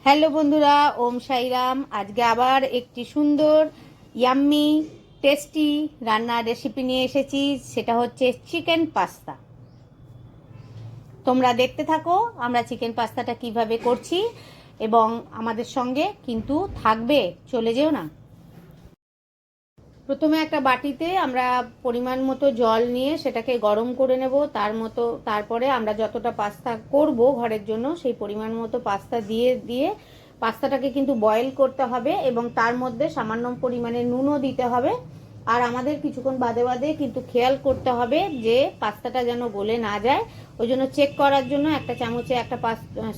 Hello বন্ধুরা, ওম সাইরাম। আজকে আবার একটি সুন্দর ইয়াম্মি টেস্টি রান্নার রেসিপি নিয়ে এসেছি। সেটা হচ্ছে চিকেন পাস্তা। তোমরা দেখতে থাকো আমরা চিকেন পাস্তাটা কিভাবে করছি, এবং আমাদের সঙ্গে কিন্তু থাকবে, চলে যেও না। প্রথমে একটা বাটিতে আমরা পরিমাণ মতো জল নিয়ে সেটাকে গরম করে নেব। তারপরে আমরা যতটা পাস্তা করব ঘরের জন্য সেই পরিমাণ মতো পাস্তা দিয়ে পাস্তাটাকে কিন্তু বয়েল করতে হবে, এবং তার মধ্যে সামান্য পরিমাণে নুনও দিতে হবে। আর আমাদের কিছুক্ষণ বাদে বাদে কিন্তু খেয়াল করতে হবে যে পাস্তাটা যেন গলে না যায়। ওই জন্য চেক করার জন্য একটা চামচে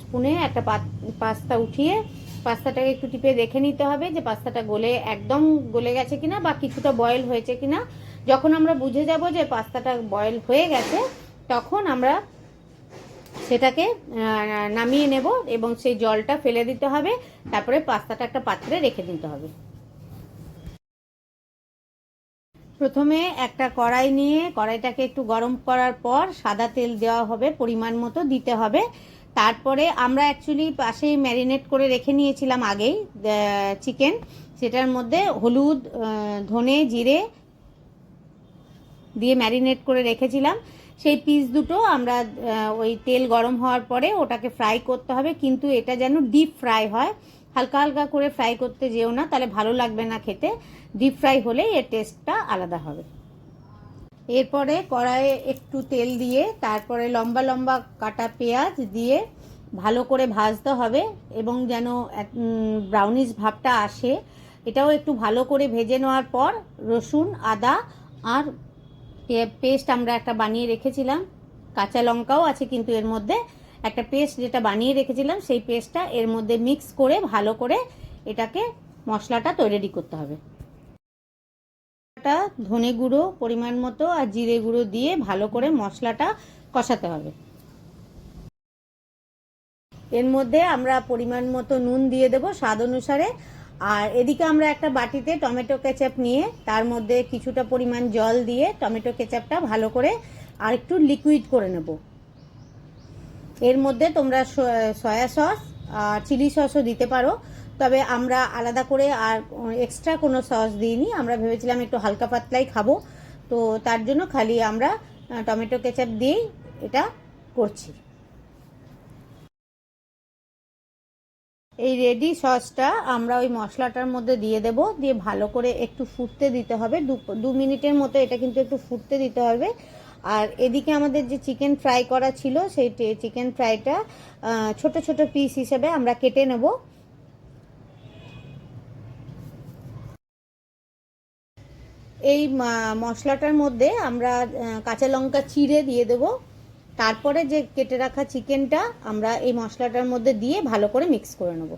স্পুনে একটা পাস্তা উঠিয়ে পাস্তাটাকে একটু টিপে দেখে নিতে হবে যে পাস্তাটা একদম গলে গেছে কিনা বা কিছুটা বয়েল হয়েছে কিনা। যখন আমরা বুঝে যাব যে পাস্তাটা বয়েল হয়ে গেছে, তখন আমরা সেটাকে নামিয়ে নেব এবং সেই জলটা ফেলে দিতে হবে। তারপরে পাস্তাটা একটা পাত্রে রেখে দিতে হবে। প্রথমে একটা কড়াই নিয়ে কড়াইটাকে একটু গরম করার পর সাদা তেল দেওয়া হবে, পরিমাণ মতো দিতে হবে। তারপরে আমরা অ্যাকচুয়ালি পাশেই ম্যারিনেট করে রেখে নিয়েছিলাম আগেই চিকেন। সেটার মধ্যে হলুদ, ধনে, জিরে দিয়ে ম্যারিনেট করে রেখেছিলাম। সেই পিস দুটো আমরা ওই তেল গরম হওয়ার পরে ওটাকে ফ্রাই করতে হবে, কিন্তু এটা যেন ডিপ ফ্রাই হয়। হালকা হালকা করে ফ্রাই করতে যেও না, তাহলে ভালো লাগবে না খেতে। ডিপ ফ্রাই হলেই এর টেস্টটা আলাদা হবে। এরপরে কড়াইয়ে একটু তেল দিয়ে তারপরে লম্বা লম্বা কাটা পেঁয়াজ দিয়ে ভালো করে ভাজতে হবে, এবং যেন ব্রাউনিশ ভাবটা আসে। এটাও একটু ভালো করে ভেজে নেওয়ার পর রসুন, আদা আর পেস্ট আমরা একটা বানিয়ে রেখেছিলাম, কাঁচা লঙ্কাও আছে কিন্তু এর মধ্যে, একটা পেস্ট যেটা বানিয়ে রেখেছিলাম সেই পেস্টটা এর মধ্যে মিক্স করে ভালো করে এটাকে মশলাটা তৈরি করতে হবে। ধনে গুঁড়ো পরিমাণ মতো আর জিরে গুঁড়ো দিয়ে ভালো করে মশলাটা কষাতে হবে। এর মধ্যে আমরা পরিমাণ মতো নুন দিয়ে দেব স্বাদ অনুসারে। আর এদিকে আমরা একটা বাটিতে টমেটো কেচাপ নিয়ে তার মধ্যে কিছুটা পরিমাণ জল দিয়ে টমেটো কেচাপটা ভালো করে আর একটু লিকুইড করে নেব। এর মধ্যে তোমরা সয়া সস আর চিলি সসও দিতে পারো, তবে আমরা আলাদা করে আর এক্সট্রা কোনো সস দিইনি। আমরা ভেবেছিলাম একটু হালকা পাতলাই খাবো, তো তার জন্য খালি আমরা টমেটো কেচাপ দিয়েই এটা করছি। এই রেডি সসটা আমরা ওই মশলাটার মধ্যে দিয়ে দেব, দিয়ে ভালো করে একটু ফুটতে দিতে হবে। 2 মিনিটের মতো এটা কিন্তু একটু ফুটতে দিতে হবে। আর এদিকে আমাদের যে চিকেন ফ্রাই করা ছিল সেই চিকেন ফ্রাইটা ছোট ছোট পিস হিসেবে আমরা কেটে নেব। এই মশলাটার মধ্যে আমরা কাঁচা লঙ্কা চিড়ে দিয়ে দেব। তারপরে যে কেটে রাখা চিকেনটা আমরা এই মশলাটার মধ্যে দিয়ে ভালো করে মিক্স করে নেব।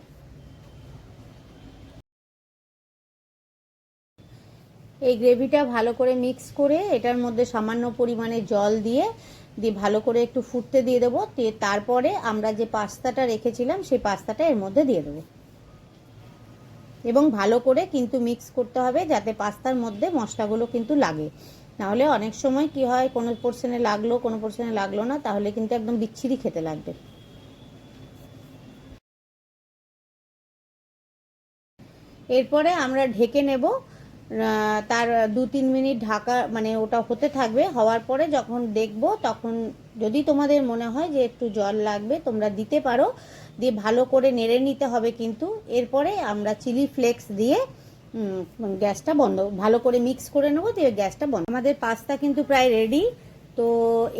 এই গ্রেভিটা ভালো করে মিক্স করে এটার মধ্যে সামান্য পরিমাণে জল দিয়ে ভালো করে একটু ফুটতে দিয়ে দেবো। তারপরে আমরা যে পাস্তাটা রেখেছিলাম সেই পাস্তাটা এর মধ্যে দিয়ে দেবো, এবং ভালো করে কিন্তু মিক্স করতে হবে যাতে পাস্তার মধ্যে মশলাগুলো কিন্তু লাগে। নাহলে অনেক সময় কি হয়, কোনো পোর্শনে লাগলো কোনো পোর্শনে লাগলো না, তাহলে কিন্তু একদম বিচ্ছিরি খেতে লাগবে। এরপরে আমরা ঢেকে নেব। তার 2-3 মিনিট ঢাকা, মানে ওটা হতে থাকবে। হওয়ার পরে যখন দেখব তখন যদি তোমাদের মনে হয় যে একটু জল লাগবে তোমরা দিতে পারো, দিয়ে ভালো করে নেড়ে নিতে হবে। কিন্তু এরপরে আমরা চিলি ফ্লেক্স দিয়ে গ্যাসটা বন্ধ, ভালো করে মিক্স করে নেবো, দিয়ে গ্যাসটা বন্ধ। আমাদের পাস্তা কিন্তু প্রায় রেডি। তো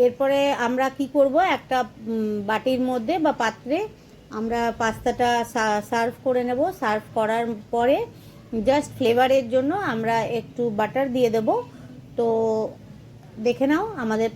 এরপরে আমরা কি করব, একটা বাটির মধ্যে বা পাত্রে আমরা পাস্তাটা সার্ভ করে নেব। সার্ভ করার পরে জাস্ট ফ্লেভারের জন্য আমরা একটু বাটার দিয়ে দেব। তো দেখে নাও আমাদের